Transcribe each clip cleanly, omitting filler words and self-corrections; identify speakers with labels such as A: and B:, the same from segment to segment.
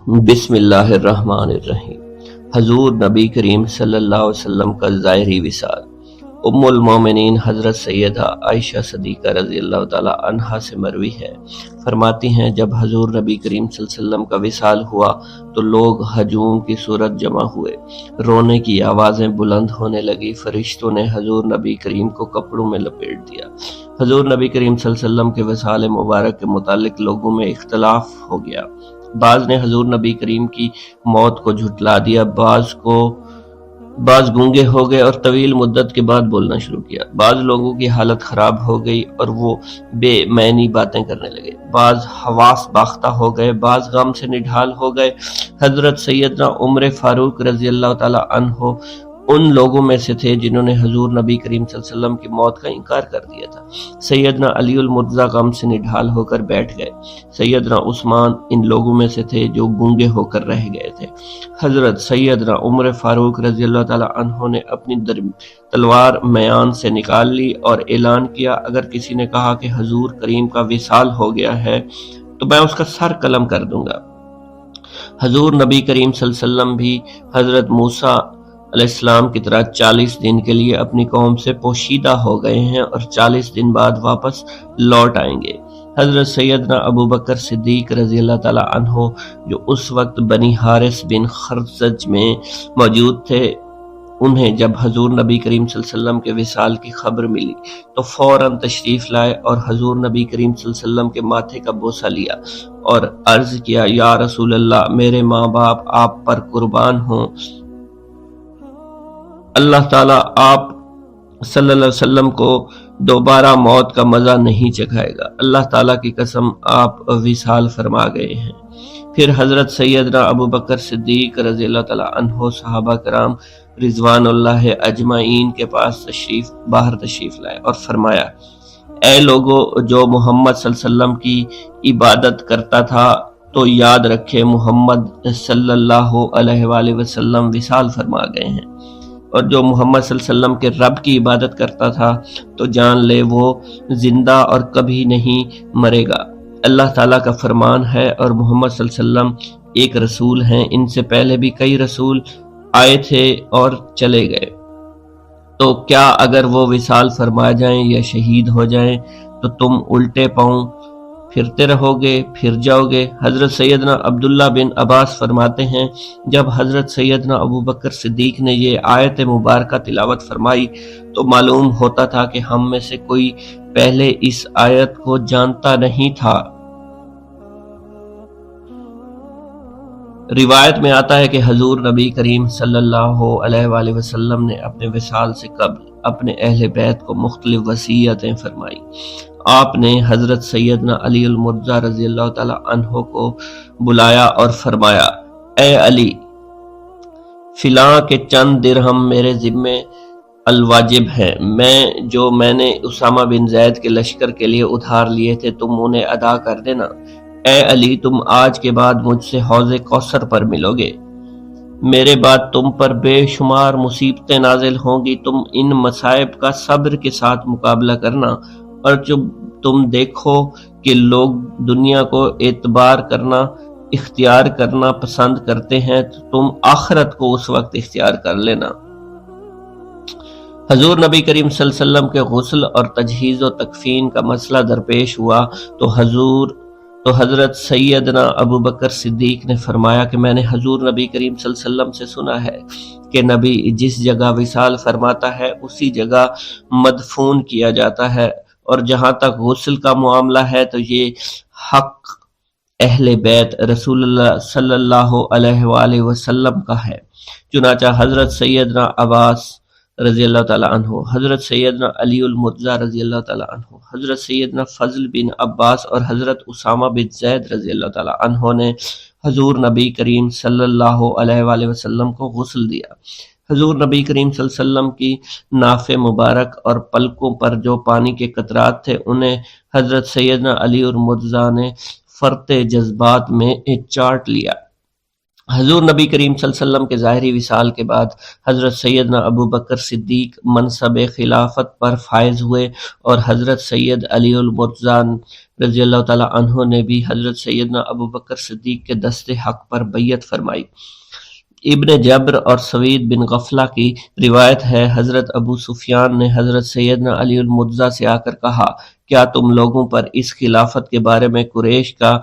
A: بسم اللہ الرحمن الرحیم۔ حضور نبی کریم صلی اللہ علیہ وسلم کا ظاہری وصال۔ ام المومنین حضرت سیدہ عائشہ صدیقہ رضی اللہ تعالی عنہا سے مروی ہے، فرماتی ہیں جب حضور نبی کریم صلی اللہ علیہ وسلم کا وصال ہوا تو لوگ ہجوم کی صورت جمع ہوئے، رونے کی آوازیں بلند ہونے لگی، فرشتوں نے حضور نبی کریم کو کپڑوں میں لپیٹ دیا۔ حضور نبی کریم صلی اللہ علیہ وسلم کے وصال مبارک کے متعلق لوگوں میں اختلاف ہو گیا۔ بعض نے حضور نبی کریم کی موت کو جھٹلا دیا، بعض گونگے ہو گئے اور طویل مدت کے بعد بولنا شروع کیا۔ بعض لوگوں کی حالت خراب ہو گئی اور وہ بے معنی باتیں کرنے لگے، بعض حواس باختہ ہو گئے، بعض غم سے نڈھال ہو گئے۔ حضرت سیدنا عمر فاروق رضی اللہ تعالی عنہ ان لوگوں میں سے تھے جنہوں نے حضور نبی کریم صلی اللہ علیہ وسلم کی موت کا انکار کر دیا تھا۔ سیدنا علی المرتضیٰ غم سے نڈھال ہو کر بیٹھ گئے۔ سیدنا عثمان ان لوگوں میں سے تھے جو گونگے ہو کر رہ گئے تھے۔ حضرت سیدنا عمر فاروق رضی اللہ تعالی عنہ نے اپنی تلوار میان سے نکال لی اور اعلان کیا، اگر کسی نے کہا کہ حضور کریم کا وصال ہو گیا ہے تو میں اس کا سر قلم کر دوں گا۔ حضور نبی کریم صلی اللہ علیہ وسلم بھی حضرت موسیٰ علیہ السلام کی طرح 40 دن کے لیے اپنی قوم سے پوشیدہ ہو گئے ہیں اور 40 دن بعد واپس لوٹ آئیں گے۔ حضرت سیدنا ابو بکر صدیق رضی اللہ تعالی عنہ جو اس وقت بنی حارث بن خزرج میں موجود تھے، انہیں جب حضور نبی کریم صلی اللہ علیہ وسلم کے وصال کی خبر ملی تو فوراً تشریف لائے اور حضور نبی کریم صلی اللہ علیہ وسلم کے ماتھے کا بوسہ لیا اور عرض کیا، یا رسول اللہ، میرے ماں باپ آپ پر قربان ہوں، اللہ تعالیٰ آپ صلی اللہ علیہ وسلم کو دوبارہ موت کا مزہ نہیں چکھائے گا، اللہ تعالیٰ کی قسم آپ وصال فرما گئے ہیں۔ پھر حضرت سیدنا ابو بکر صدیق رضی اللہ تعالیٰ عنہ صحابہ کرام رضوان اللہ اجمعین کے پاس باہر تشریف لائے اور فرمایا، اے لوگو، جو محمد صلی اللہ علیہ وسلم کی عبادت کرتا تھا تو یاد رکھے محمد صلی اللہ علیہ وآلہ وسلم وصال فرما گئے ہیں، اور جو محمد صلی اللہ علیہ وسلم کے رب کی عبادت کرتا تھا تو جان لے وہ زندہ اور کبھی نہیں مرے گا۔ اللہ تعالیٰ کا فرمان ہے اور محمد صلی اللہ علیہ وسلم ایک رسول ہیں، ان سے پہلے بھی کئی رسول آئے تھے اور چلے گئے، تو کیا اگر وہ وصال فرما جائیں یا شہید ہو جائیں تو تم الٹے پاؤں پھرتے رہو گے، پھر جاؤ گے؟ حضرت سیدنا عبداللہ بن عباس فرماتے ہیں، جب حضرت سیدنا ابو بکر صدیق نے یہ آیت مبارکہ تلاوت فرمائی تو معلوم ہوتا تھا کہ ہم میں سے کوئی پہلے اس آیت کو جانتا نہیں تھا۔ روایت میں آتا ہے کہ حضور نبی کریم صلی اللہ علیہ وآلہ وسلم نے اپنے وصال سے قبل اپنے اہل بیت کو مختلف وصیتیں فرمائی۔ آپ نے حضرت سیدنا علی المرتضیٰ رضی اللہ تعالی عنہ کو بلایا اور فرمایا، اے علی، فلاں کے چند درہم میرے ذمے الواجب ہیں، میں نے اسامہ بن زید کے لشکر کے لیے ادھار لیے تھے، تم انہیں ادا کر دینا۔ اے علی، تم آج کے بعد مجھ سے حوض کوثر پر ملو گے، میرے بعد تم پر بے شمار مصیبتیں نازل ہوں گی، تم ان مصائب کا صبر کے ساتھ مقابلہ کرنا، اور جب تم دیکھو کہ لوگ دنیا کو اعتبار کرنا اختیار کرنا پسند کرتے ہیں تو تم آخرت کو اس وقت اختیار کر لینا۔ حضور نبی کریم صلی اللہ علیہ وسلم کے غسل اور تجہیز و تکفین کا مسئلہ درپیش ہوا تو حضرت سیدنا ابو بکر صدیق نے فرمایا کہ میں نے حضور نبی کریم صلی اللہ علیہ وسلم سے سنا ہے کہ نبی جس جگہ وصال فرماتا ہے اسی جگہ مدفون کیا جاتا ہے، اور جہاں تک غسل کا معاملہ ہے تو یہ حق اہل بیت رسول اللہ صلی اللہ علیہ وآلہ وسلم کا ہے۔ چنانچہ حضرت سیدنا عباس رضی اللہ تعالیٰ عنہ، حضرت سیدنا علی المرتضیٰ رضی اللہ تعالیٰ عنہ، حضرت سیدنا فضل بن عباس اور حضرت اسامہ بن زید رضی اللہ تعالیٰ عنہ نے حضور نبی کریم صلی اللہ علیہ وآلہ وسلم کو غسل دیا۔ حضور نبی کریم صلی اللہ علیہ وسلم کی ناف مبارک اور پلکوں پر جو پانی کے قطرات تھے انہیں حضرت سیدنا علی المرتضیٰ نے فرط جذبات میں چاٹ لیا۔ حضور نبی کریم صلی اللہ علیہ وسلم کے ظاہری وصال کے بعد حضرت سیدنا ابو بکر صدیق منصب خلافت پر فائز ہوئے اور حضرت سید علی المرتضیٰ رضی اللہ تعالیٰ عنہ نے بھی حضرت سیدنا ابو بکر صدیق کے دست حق پر بیعت فرمائی۔ ابن جبر اور سوید بن غفلہ کی روایت ہے، حضرت ابو سفیان نے حضرت سیدنا علی المرتضیٰ سے آ کر کہا، کیا تم لوگوں پر اس خلافت کے بارے میں قریش کا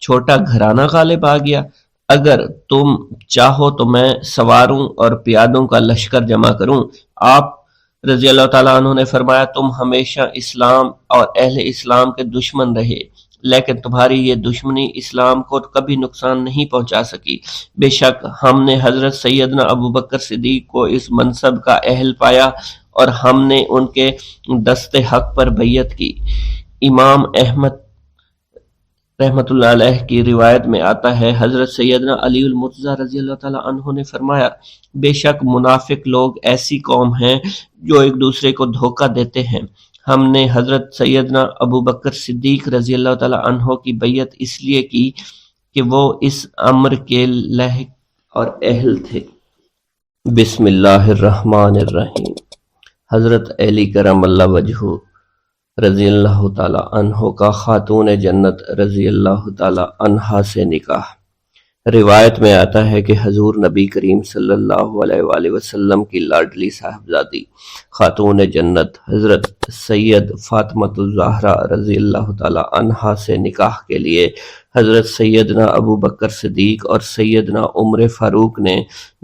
A: چھوٹا گھرانہ غالب آ گیا؟ اگر تم چاہو تو میں سواروں اور پیادوں کا لشکر جمع کروں۔ آپ رضی اللہ تعالیٰ عنہ نے فرمایا، تم ہمیشہ اسلام اور اہل اسلام کے دشمن رہے، لیکن تمہاری یہ دشمنی اسلام کو کبھی نقصان نہیں پہنچا سکی۔ بے شک ہم نے حضرت سیدنا ابو بکر صدیق کو اس منصب کا اہل پایا اور ہم نے ان کے دست حق پر بیعت کی۔ امام احمد رحمۃ اللہ علیہ کی روایت میں آتا ہے، حضرت سیدنا علی المرتضیٰ رضی اللہ تعالیٰ عنہ نے فرمایا، بے شک منافق لوگ ایسی قوم ہیں جو ایک دوسرے کو دھوکہ دیتے ہیں۔ ہم نے حضرت سیدنا ابو بکر صدیق رضی اللہ تعالیٰ عنہ کی بیعت اس لیے کی کہ وہ اس امر کے لائق اور اہل تھے۔ بسم اللہ الرحمن الرحیم۔ حضرت علی کرم اللہ وجہہ رضی اللہ تعالیٰ عنہ کا خاتون جنت رضی اللہ تعالیٰ عنہا سے نکاح۔ روایت میں آتا ہے کہ حضور نبی کریم صلی اللہ علیہ وآلہ وسلم کی لاڈلی صاحبزادی خاتون جنت حضرت سید فاطمۃ الزہرا رضی اللہ تعالیٰ عنہا سے نکاح کے لیے حضرت سیدنا ابو بکر صدیق اور سیدنا عمر فاروق نے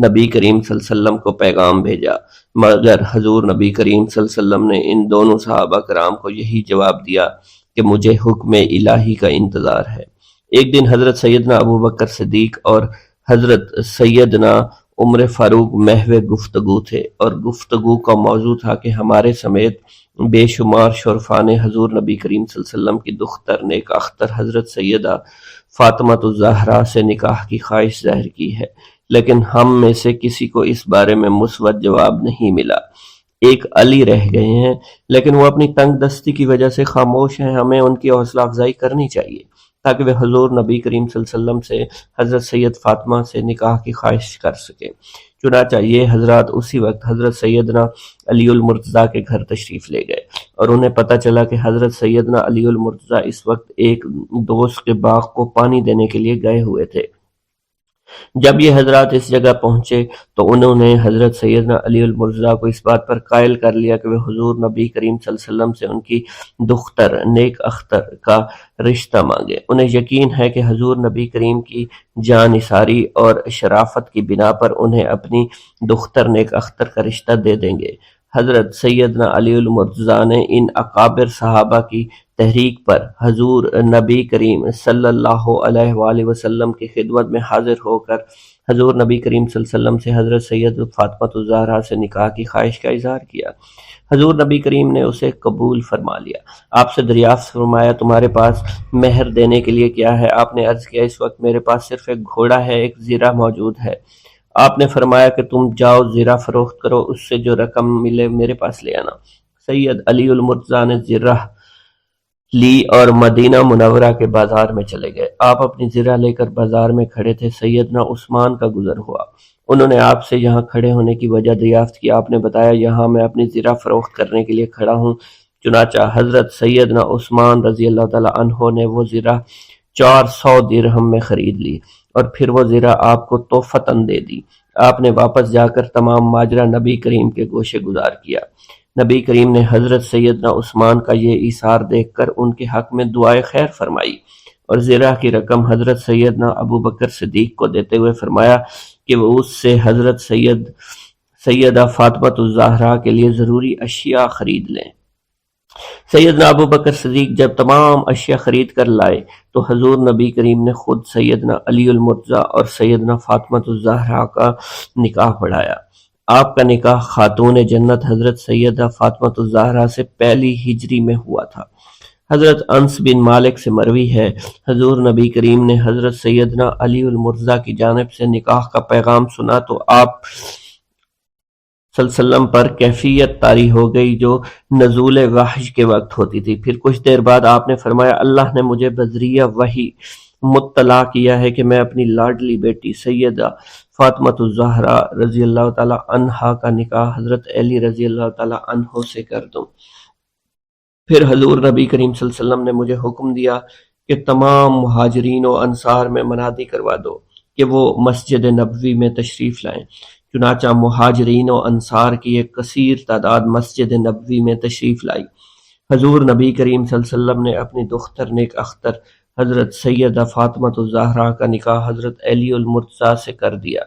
A: نبی کریم صلی اللہ علیہ وسلم کو پیغام بھیجا، مگر حضور نبی کریم صلی اللہ علیہ وسلم نے ان دونوں صحابہ کرام کو یہی جواب دیا کہ مجھے حکم الہی کا انتظار ہے۔ ایک دن حضرت سیدنا ابو بکر صدیق اور حضرت سیدنا عمر فاروق محو گفتگو تھے، اور گفتگو کا موضوع تھا کہ ہمارے سمیت بے شمار شرفاء نے حضور نبی کریم صلی اللہ علیہ وسلم کی دختر نیک اختر حضرت سیدہ فاطمۃ الزہرا سے نکاح کی خواہش ظاہر کی ہے، لیکن ہم میں سے کسی کو اس بارے میں مثبت جواب نہیں ملا۔ ایک علی رہ گئے ہیں، لیکن وہ اپنی تنگ دستی کی وجہ سے خاموش ہیں۔ ہمیں ان کی حوصلہ افزائی کرنی چاہیے تاکہ وہ حضور نبی کریم صلی اللہ علیہ وسلم سے حضرت سید فاطمہ سے نکاح کی خواہش کر سکیں۔ چنانچہ یہ حضرات اسی وقت حضرت سیدنا علی المرتضیٰ کے گھر تشریف لے گئے، اور انہیں پتہ چلا کہ حضرت سیدنا علی المرتضیٰ اس وقت ایک دوست کے باغ کو پانی دینے کے لیے گئے ہوئے تھے۔ جب یہ حضرات اس جگہ پہنچے تو انہوں نے حضرت سیدنا علی المرتضیٰ کو اس بات پر قائل کر لیا کہ وہ حضور نبی کریم صلی اللہ علیہ وسلم سے ان کی دختر نیک اختر کا رشتہ مانگے۔ انہیں یقین ہے کہ حضور نبی کریم کی جاں نثاری اور شرافت کی بنا پر انہیں اپنی دختر نیک اختر کا رشتہ دے دیں گے۔ حضرت سیدنا علی المرتضیٰ نے ان اکابر صحابہ کی تحریک پر حضور نبی کریم صلی اللہ علیہ وآلہ وسلم کی خدمت میں حاضر ہو کر حضور نبی کریم صلی اللہ علیہ وسلم سے حضرت سید فاطمۃ الزہرا سے نکاح کی خواہش کا اظہار کیا۔ حضور نبی کریم نے اسے قبول فرما لیا۔ آپ سے دریافت فرمایا، تمہارے پاس مہر دینے کے لیے کیا ہے؟ آپ نے عرض کیا، اس وقت میرے پاس صرف ایک گھوڑا ہے، ایک زرہ موجود ہے۔ آپ نے فرمایا کہ تم جاؤ زرہ فروخت کرو، اس سے جو رقم ملے میرے پاس لے آنا۔ سید علی المرتضیٰ نے زرہ لی اور مدینہ منورہ کے بازار میں چلے گئے۔ آپ اپنی زرہ لے کر بازار میں کھڑے تھے، سیدنا عثمان کا گزر ہوا۔ انہوں نے آپ سے یہاں کھڑے ہونے کی وجہ دریافت کی۔ آپ نے بتایا، یہاں میں اپنی زرہ فروخت کرنے کے لیے کھڑا ہوں۔ چنانچہ حضرت سیدنا عثمان رضی اللہ تعالیٰ عنہ نے وہ زرہ 400 درہم میں خرید لی اور پھر وہ زرہ آپ کو تحفتاً دے دی۔ آپ نے واپس جا کر تمام ماجرا نبی کریم کے گوشے گزار کیا۔ نبی کریم نے حضرت سیدنا عثمان کا یہ ایثار دیکھ کر ان کے حق میں دعائے خیر فرمائی اور زرہ کی رقم حضرت سیدنا ابو بکر صدیق کو دیتے ہوئے فرمایا کہ وہ اس سے حضرت سیدہ فاطمۃ الزہرا کے لیے ضروری اشیاء خرید لیں۔ سیدنا ابو بکر صدیق جب تمام اشیاء خرید کر لائے تو حضور نبی کریم نے خود سیدنا علی المرتضیٰ اور سیدنا فاطمۃ الزہرا کا نکاح پڑھایا۔ آپ کا نکاح خاتون جنت حضرت سیدہ فاطمۃ الزہرا سے پہلی ہجری میں ہوا تھا۔ حضرت انس بن مالک سے مروی ہے، حضور نبی کریم نے حضرت سیدنا علی المرتضیٰ کی جانب سے نکاح کا پیغام سنا تو آپ صلی اللہ علیہ وسلم پر کیفیت طاری ہو گئی جو نزول وحی کے وقت ہوتی تھی۔ پھر کچھ دیر بعد آپ نے فرمایا، اللہ نے مجھے بذریعہ وحی مطلع کیا ہے کہ میں اپنی لاڈلی بیٹی سیدہ فاطمۃ الزہرا رضی اللہ تعالیٰ عنہا کا نکاح حضرت علی رضی اللہ تعالیٰ عنہ سے کر دوں۔ پھر حضور نبی کریم صلی اللہ علیہ وسلم نے مجھے حکم دیا کہ تمام مہاجرین و انصار میں منادی کروا دو کہ وہ مسجد نبوی میں تشریف لائیں۔ چنانچہ مہاجرین و انصار کی ایک کثیر تعداد مسجد نبوی میں تشریف لائی۔ حضور نبی کریم صلی اللہ علیہ وسلم نے اپنی دختر نیک اختر حضرت سیدہ فاطمہ الزہرا کا نکاح حضرت علی المرتضیٰ سے کر دیا۔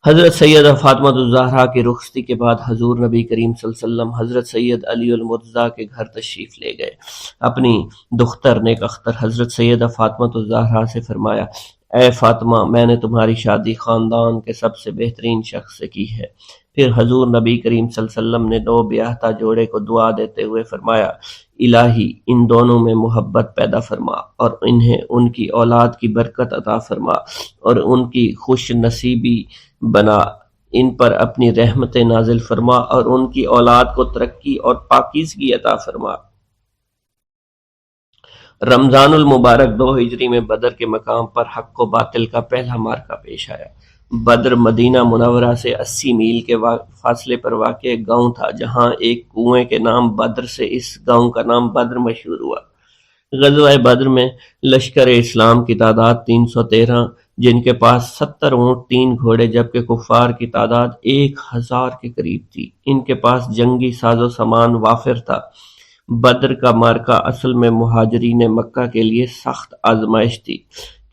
A: حضرت سیدہ فاطمہ الزہرا کی رخصتی کے بعد حضور نبی کریم صلی اللہ علیہ وسلم حضرت سید علی المرتضیٰ کے گھر تشریف لے گئے۔ اپنی دختر نیک اختر حضرت سیدہ فاطمہ الزہرا سے فرمایا، اے فاطمہ، میں نے تمہاری شادی خاندان کے سب سے بہترین شخص سے کی ہے۔ پھر حضور نبی کریم صلی اللہ علیہ وسلم نے نو بیاہتا جوڑے کو دعا دیتے ہوئے فرمایا، الہی ان دونوں میں محبت پیدا فرما اور انہیں ان کی اولاد کی برکت عطا فرما اور ان کی خوش نصیبی بنا، ان پر اپنی رحمتیں نازل فرما اور ان کی اولاد کو ترقی اور پاکیزگی عطا فرما۔ رمضان المبارک 2 ہجری میں بدر کے مقام پر حق و باطل کا پہلا معرکہ پیش آیا۔ بدر مدینہ منورہ سے 80 میل کے فاصلے پر واقع ایک گاؤں تھا، جہاں ایک کنویں کے نام بدر سے اس گاؤں کا نام بدر مشہور ہوا۔ غزوہ بدر میں لشکر اسلام کی تعداد 313، جن کے پاس 70 اونٹ 3 گھوڑے جبکہ کفار کی تعداد 1000 کے قریب تھی۔ ان کے پاس جنگی ساز و سامان وافر تھا۔ بدر کا معرکہ اصل میں مہاجرین مکہ کے لیے سخت آزمائش تھی،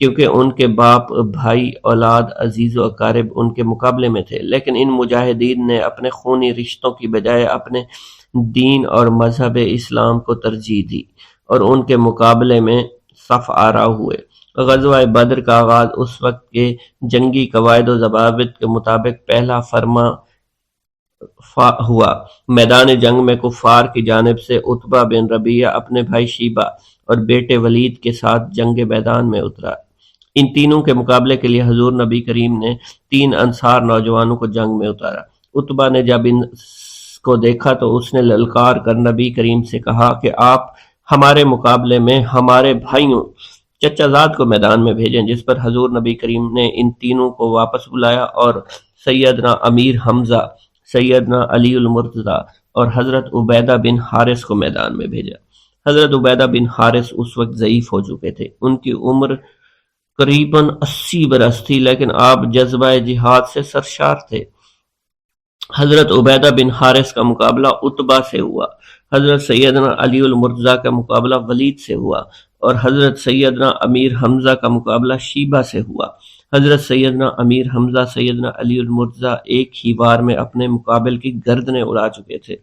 A: کیونکہ ان کے باپ، بھائی، اولاد، عزیز و اقارب ان کے مقابلے میں تھے، لیکن ان مجاہدین نے اپنے خونی رشتوں کی بجائے اپنے دین اور مذہب اسلام کو ترجیح دی اور ان کے مقابلے میں صف آرا ہوئے۔ غزوہ بدر کا آغاز اس وقت کے جنگی قواعد و ضوابط کے مطابق پہلا فرما ہوا۔ میدان جنگ میں کفار کی جانب سے عتبہ بن ربیعہ اپنے بھائی شیبہ اور بیٹے ولید کے ساتھ جنگ میدان میں اترا۔ ان تینوں کے مقابلے کے لیے حضور نبی کریم نے 3 انصار نوجوانوں کو جنگ میں اتارا۔ عتبہ نے جب ان کو دیکھا تو اس نے للکار کر نبی کریم سے کہا کہ آپ ہمارے مقابلے میں ہمارے بھائیوں چچا زاد کو میدان میں بھیجیں، جس پر حضور نبی کریم نے ان تینوں کو واپس بلایا اور سیدنا امیر حمزہ، سیدنا علی المرتضیٰ اور حضرت عبیدہ بن حارث کو میدان میں بھیجا۔ حضرت عبیدہ بن حارث اس وقت ضعیف ہو چکے تھے، ان کی عمر قریباً 80 برس تھی، لیکن آپ جذبہ جہاد سے سرشار تھے۔ حضرت عبیدہ بن حارث کا مقابلہ عتبہ سے ہوا، حضرت سیدنا علی المرتضیٰ کا مقابلہ ولید سے ہوا اور حضرت سیدنا امیر حمزہ کا مقابلہ شیبہ سے ہوا۔ حضرت سیدنا امیر حمزہ سیدنا علی المرتضیٰ ایک ہی وار میں اپنے مقابل کی گردنیں اڑا چکے تھے۔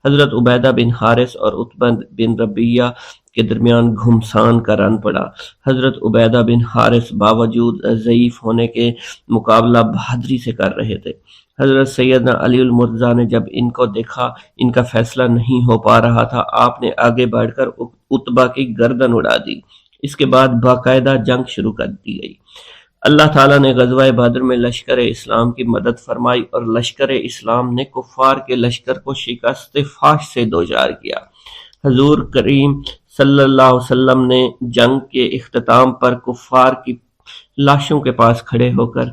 A: حضرت عبیدہ بن حارث اور عتبہ بن ربیعہ کے درمیان گھمسان کا رن پڑا۔ حضرت عبیدہ بن حارث باوجود ضعیف ہونے کے مقابلہ بہادری سے کر رہے تھے۔ حضرت سیدنا علی المرتضیٰ نے جب ان کو دیکھا ان کا فیصلہ نہیں ہو پا رہا تھا، آپ نے آگے بڑھ کر عتبہ کی گردن اڑا دی۔ اس کے بعد باقاعدہ جنگ شروع کر دی گئی۔ اللہ تعالیٰ نے غزوہ بدر میں لشکر اسلام کی مدد فرمائی اور لشکر اسلام نے کفار کے لشکر کو شکست فاش سے دوچار کیا۔ حضور کریم صلی اللہ علیہ وسلم نے جنگ کے اختتام پر کفار کی لاشوں کے پاس کھڑے ہو کر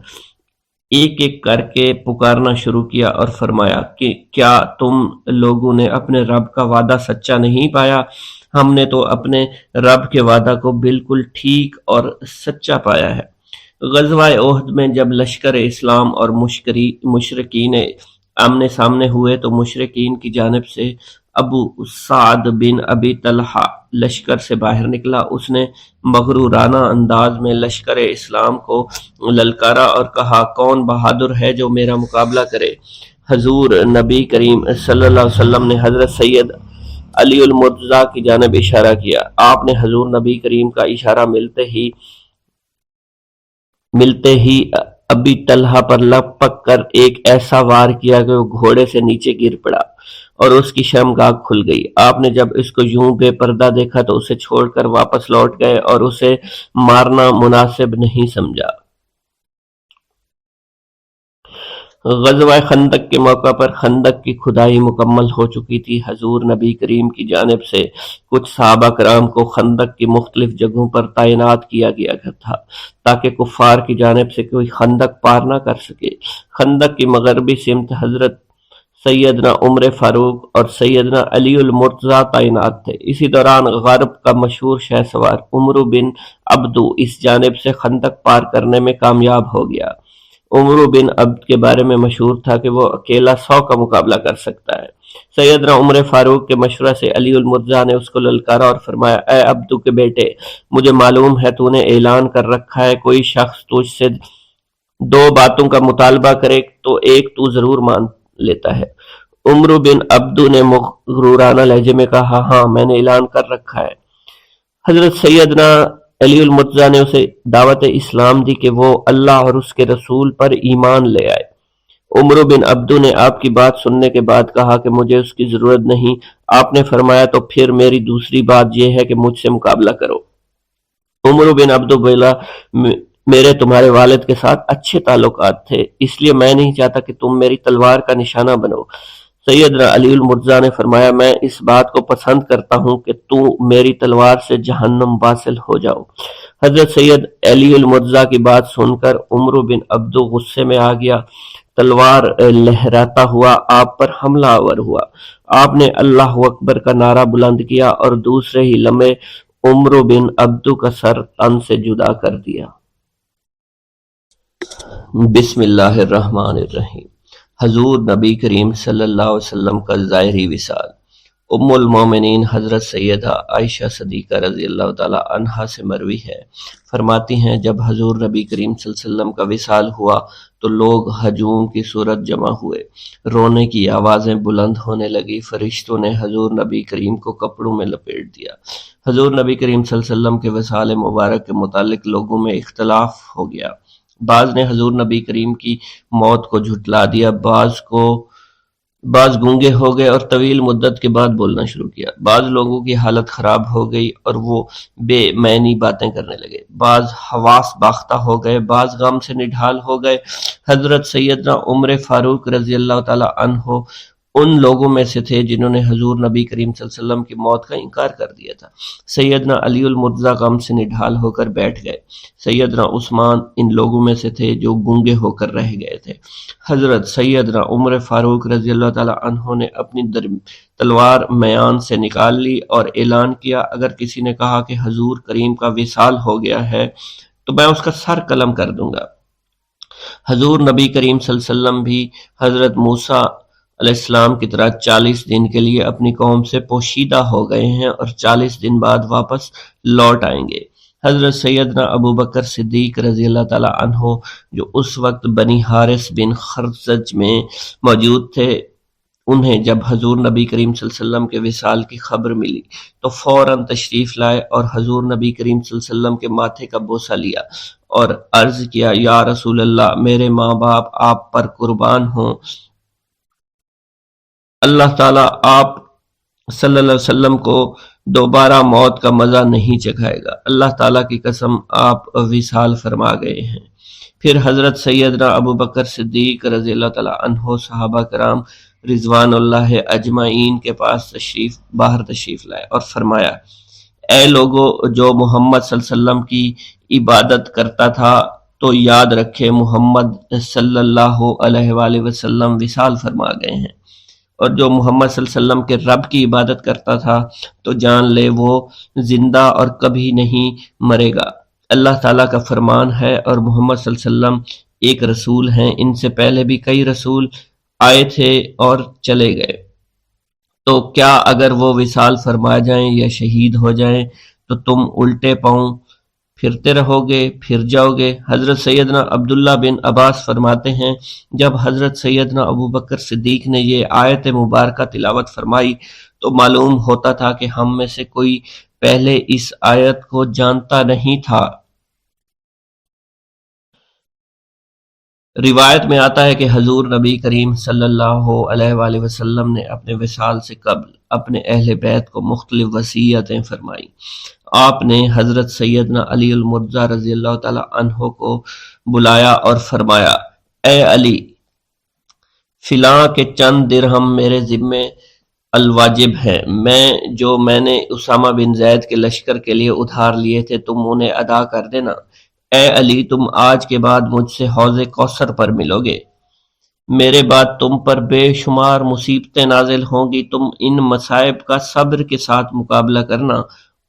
A: ایک ایک کر کے پکارنا شروع کیا اور فرمایا کہ کیا تم لوگوں نے اپنے رب کا وعدہ سچا نہیں پایا؟ ہم نے تو اپنے رب کے وعدہ کو بالکل ٹھیک اور سچا پایا ہے۔ غزوہ احد میں جب لشکر اسلام اور مشرکین آمنے سامنے ہوئے تو مشرکین کی جانب سے ابو سعد بن ابی طلحہ لشکر سے باہر نکلا۔ اس نے مغرورانہ انداز میں لشکر اسلام کو للکارا اور کہا، کون بہادر ہے جو میرا مقابلہ کرے؟ حضور نبی کریم صلی اللہ علیہ وسلم نے حضرت سید علی المرتضیٰ کی جانب اشارہ کیا۔ آپ نے حضور نبی کریم کا اشارہ ملتے ہی ابی طلحہ پر لپک کر ایک ایسا وار کیا کہ وہ گھوڑے سے نیچے گر پڑا اور اس کی شرمگاہ کھل گئی۔ آپ نے جب اس کو یوں بے پردہ دیکھا تو اسے چھوڑ کر واپس لوٹ گئے اور اسے مارنا مناسب نہیں سمجھا۔ غزوہ خندق کے موقع پر خندق کی کھدائی مکمل ہو چکی تھی۔ حضور نبی کریم کی جانب سے کچھ صحابہ کرام کو خندق کی مختلف جگہوں پر تعینات کیا گیا تھا تاکہ کفار کی جانب سے کوئی خندق پار نہ کر سکے۔ خندق کی مغربی سمت حضرت سیدنا عمر فاروق اور سیدنا علی المرتضیٰ تعینات تھے۔ اسی دوران غرب کا مشہور شہ سوار عمرو بن عبدو اس جانب سے خندق پار کرنے میں کامیاب ہو گیا۔ عمرو بن عبد کے بارے میں مشہور تھا کہ وہ اکیلا 100 کا مقابلہ کر سکتا ہے۔ سیدنا عمر فاروق کے مشورہ سے علی المرتضیٰ نے اس کو للکارا اور فرمایا، اے عبدو کے بیٹے، مجھے معلوم ہے تو نے اعلان کر رکھا ہے کوئی شخص تجھ سے 2 باتوں کا مطالبہ کرے تو ایک تو ضرور مان لیتا ہے۔ عمرو بن عبدو نے مغرورانہ لہجے میں کہا، ہاں میں نے اعلان کر رکھا ہے۔ حضرت سیدنا علی المرتضیٰ نے اسے دعوت اسلام دی کہ وہ اللہ اور اس کے رسول پر ایمان لے آئے۔ عمرو بن عبدو نے آپ کی بات سننے کے بعد کہا کہ مجھے اس کی ضرورت نہیں۔ آپ نے فرمایا، تو پھر میری دوسری بات یہ ہے کہ مجھ سے مقابلہ کرو۔ عمرو بن عبدو بولا، میرے تمہارے والد کے ساتھ اچھے تعلقات تھے، اس لیے میں نہیں چاہتا کہ تم میری تلوار کا نشانہ بنو۔ سیدنا علی المرتضیٰ نے فرمایا، میں اس بات کو پسند کرتا ہوں کہ تو میری تلوار سے جہنم واصل ہو جاؤ۔ حضرت سید علی المرتضیٰ کی بات سن کر عمرو بن عبدو غصے میں آ گیا، تلوار لہراتا ہوا آپ پر حملہ آور ہوا۔ آپ نے اللہ اکبر کا نعرہ بلند کیا اور دوسرے ہی لمحے عمرو بن عبدو کا سر تن سے جدا کر دیا۔ بسم اللہ الرحمن الرحیم۔ حضور نبی کریم صلی اللہ علیہ وسلم کا ظاہری وصال۔ ام المومنین حضرت سیدہ عائشہ صدیقہ رضی اللہ تعالی عنہا سے مروی ہے، فرماتی ہیں جب حضور نبی کریم صلی اللہ علیہ وسلم کا وصال ہوا تو لوگ ہجوم کی صورت جمع ہوئے، رونے کی آوازیں بلند ہونے لگی، فرشتوں نے حضور نبی کریم کو کپڑوں میں لپیٹ دیا۔ حضور نبی کریم صلی اللہ علیہ وسلم کے وصال مبارک کے متعلق لوگوں میں اختلاف ہو گیا۔ بعض نے حضور نبی کریم کی موت کو جھٹلا دیا، بعض گونگے ہو گئے اور طویل مدت کے بعد بولنا شروع کیا۔ بعض لوگوں کی حالت خراب ہو گئی اور وہ بے معنی باتیں کرنے لگے، بعض حواس باختہ ہو گئے، بعض غم سے نڈھال ہو گئے۔ حضرت سیدنا عمر فاروق رضی اللہ تعالی عنہ ان لوگوں میں سے تھے جنہوں نے حضور نبی کریم صلی اللہ علیہ وسلم کی موت کا انکار کر دیا تھا۔ سیدنا علی المرتضیٰ غم سے نڈھال ہو کر بیٹھ گئے۔ سیدنا عثمان ان لوگوں میں سے تھے جو گونگے ہو کر رہ گئے تھے۔ حضرت سیدنا عمر فاروق رضی اللہ تعالی عنہ نے اپنی تلوار میان سے نکال لی اور اعلان کیا، اگر کسی نے کہا کہ حضور کریم کا وصال ہو گیا ہے تو میں اس کا سر قلم کر دوں گا۔ حضور نبی کریم صلی اللہ علیہ وسلم بھی حضرت موسیٰ علیہ السلام کی طرح 40 دن کے لیے اپنی قوم سے پوشیدہ ہو گئے ہیں اور 40 دن بعد واپس لوٹ آئیں گے۔ حضرت سیدنا ابو بکر صدیق رضی اللہ تعالی عنہ جو اس وقت بنی حارث بن خزرج میں موجود تھے، انہیں جب حضور نبی کریم صلی اللہ علیہ وسلم کے وصال کی خبر ملی تو فوراً تشریف لائے اور حضور نبی کریم صلی اللہ علیہ وسلم کے ماتھے کا بوسہ لیا اور عرض کیا، یا رسول اللہ، میرے ماں باپ آپ پر قربان ہوں، اللہ تعالیٰ آپ صلی اللہ علیہ وسلم کو دوبارہ موت کا مزہ نہیں چکھائے گا، اللہ تعالیٰ کی قسم آپ وصال فرما گئے ہیں۔ پھر حضرت سیدنا ابو بکر صدیق رضی اللہ تعالیٰ عنہ صحابہ کرام رضوان اللہ اجمعین کے پاس باہر تشریف لائے اور فرمایا، اے لوگو جو محمد صلی اللہ علیہ وسلم کی عبادت کرتا تھا تو یاد رکھے محمد صلی اللہ علیہ وآلہ وسلم وصال فرما گئے ہیں، اور جو محمد صلی اللہ علیہ وسلم کے رب کی عبادت کرتا تھا تو جان لے وہ زندہ اور کبھی نہیں مرے گا۔ اللہ تعالیٰ کا فرمان ہے اور محمد صلی اللہ علیہ وسلم ایک رسول ہیں، ان سے پہلے بھی کئی رسول آئے تھے اور چلے گئے، تو کیا اگر وہ وصال فرما جائیں یا شہید ہو جائیں تو تم الٹے پاؤں پھرتے رہو گے، پھر جاؤ گے؟ حضرت سیدنا عبداللہ بن عباس فرماتے ہیں جب حضرت سیدنا ابو بکر صدیق نے یہ آیت مبارکہ تلاوت فرمائی تو معلوم ہوتا تھا کہ ہم میں سے کوئی پہلے اس آیت کو جانتا نہیں تھا۔ روایت میں آتا ہے کہ حضور نبی کریم صلی اللہ علیہ وآلہ وسلم نے اپنے وصال سے قبل اپنے اہل بیت کو مختلف وصیتیں فرمائیں۔ آپ نے حضرت سیدنا علی المرتضیٰ رضی اللہ تعالی عنہ کو بلایا اور فرمایا، اے علی، فلاں کے چند درہم میرے ذمے الواجب ہیں، میں نے اسامہ بن زید کے لشکر کے لیے ادھار لیے تھے، تم انہیں ادا کر دینا۔ اے علی، تم آج کے بعد مجھ سے حوض کوثر پر ملو گے۔ میرے بعد تم پر بے شمار مصیبتیں نازل ہوں گی، تم ان مصائب کا صبر کے ساتھ مقابلہ کرنا،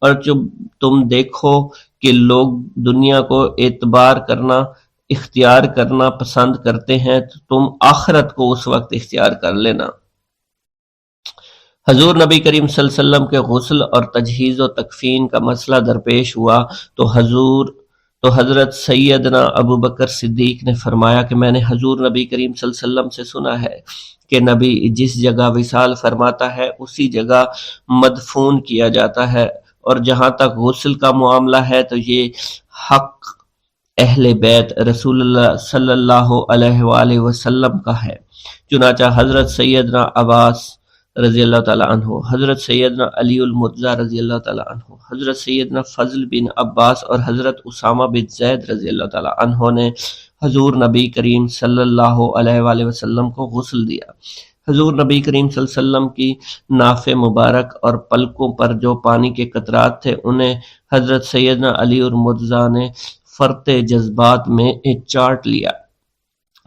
A: اور جب تم دیکھو کہ لوگ دنیا کو اعتبار کرنا اختیار کرنا پسند کرتے ہیں تو تم آخرت کو اس وقت اختیار کر لینا۔ حضور نبی کریم صلی اللہ علیہ وسلم کے غسل اور تجہیز و تکفین کا مسئلہ درپیش ہوا تو حضرت سیدنا ابو بکر صدیق نے فرمایا کہ میں نے حضور نبی کریم صلی اللہ علیہ وسلم سے سنا ہے کہ نبی جس جگہ وصال فرماتا ہے اسی جگہ مدفون کیا جاتا ہے، اور جہاں تک غسل کا معاملہ ہے تو یہ حق اہل بیت رسول اللہ صلی اللہ علیہ وآلہ وسلم کا ہے۔ چنانچہ حضرت سیدنا عباس رضی اللہ تعالیٰ عنہ، حضرت سیدنا علی المرتضیٰ رضی اللہ تعالیٰ عنہ، حضرت سیدنا فضل بن عباس اور حضرت اسامہ بن زید رضی اللہ تعالیٰ عنہ نے حضور نبی کریم صلی اللہ علیہ وآلہ وسلم کو غسل دیا۔ حضور نبی کریم صلی اللہ علیہ وسلم کی ناف مبارک اور پلکوں پر جو پانی کے قطرات تھے انہیں حضرت سیدنا علی المرتضیٰ نے فرط جذبات میں چاٹ لیا۔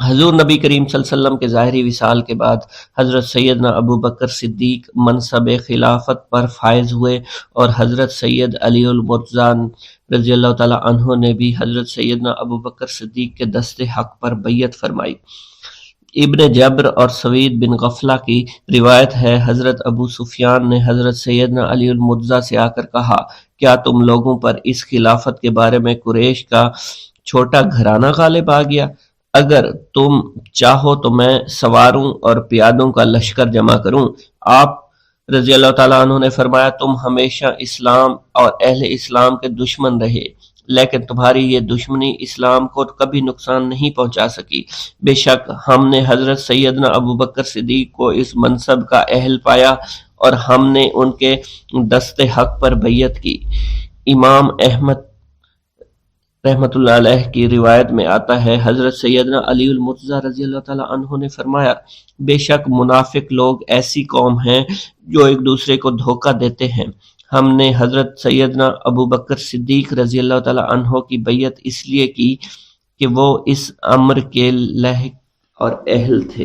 A: حضور نبی کریم صلی اللہ علیہ وسلم کے ظاہری وصال کے بعد حضرت سیدنا ابو بکر صدیق منصب خلافت پر فائز ہوئے، اور حضرت سید علی المرتضیٰ رضی اللہ تعالیٰ عنہ نے بھی حضرت سیدنا ابو بکر صدیق کے دست حق پر بیعت فرمائی۔ ابن جبر اور سوید بن غفلہ کی روایت ہے، حضرت ابو سفیان نے حضرت سیدنا علی المرتضیٰ سے آ کر کہا، کیا تم لوگوں پر اس خلافت کے بارے میں قریش کا چھوٹا گھرانہ غالب آ گیا؟ اگر تم چاہو تو میں سواروں اور پیادوں کا لشکر جمع کروں۔ آپ رضی اللہ تعالیٰ عنہ نے فرمایا، تم ہمیشہ اسلام اور اہل اسلام کے دشمن رہے، لیکن تمہاری یہ دشمنی اسلام کو کبھی نقصان نہیں پہنچا سکی۔ بے شک ہم نے حضرت سیدنا ابو بکر صدیق کو اس منصب کا اہل پایا اور ہم نے ان کے دست حق پر بیعت کی۔ امام احمد رحمۃ اللہ علیہ کی روایت میں آتا ہے، حضرت سیدنا علی المرتضیٰ رضی اللہ تعالیٰ عنہ نے فرمایا، بے شک منافق لوگ ایسی قوم ہیں جو ایک دوسرے کو دھوکہ دیتے ہیں۔ ہم نے حضرت سیدنا ابو بکر صدیق رضی اللہ تعالیٰ عنہ کی بیعت اس لیے کی کہ وہ اس امر کے لاحق اور اہل تھے۔